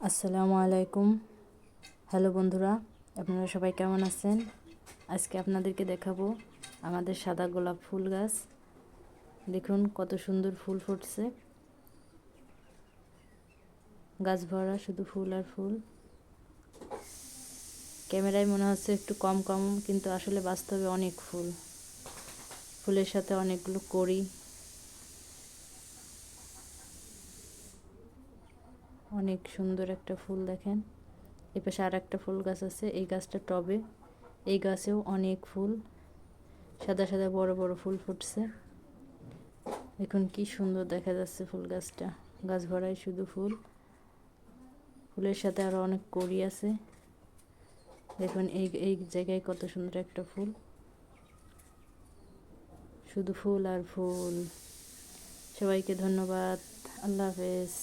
আসসালামু আলাইকুম। হ্যালো বন্ধুরা, আপনারা সবাই কেমন আছেন? আজকে আপনাদেরকে দেখাবো আমাদের সাদা গোলাপ ফুল গাছ। দেখুন কত সুন্দর ফুল ফুটছে, গাছ ভরা শুধু ফুল আর ফুল। ক্যামেরায় মনে হচ্ছে একটু কম কম, কিন্তু আসলে বাস্তবে অনেক ফুল। ফুলের সাথে অনেকগুলো কড়ি, অনেক সুন্দর একটা ফুল। দেখেন এই পাশে আর একটা ফুল গাছ আছে, এই গাছটা টবে। এই গাছেও অনেক ফুল, সাদা সাদা বড় বড় ফুল ফুটছে। দেখুন কি সুন্দর দেখা যাচ্ছে ফুল গাছটা, গাছ ভরাই শুধু ফুল। ফুলের সাথে আরো অনেক কড়ি আছে। দেখুন এই এই জায়গায় কত সুন্দর একটা ফুল, শুধু ফুল আর ফুল। সবাইকে ধন্যবাদ। আল্লাহ হাফেজ।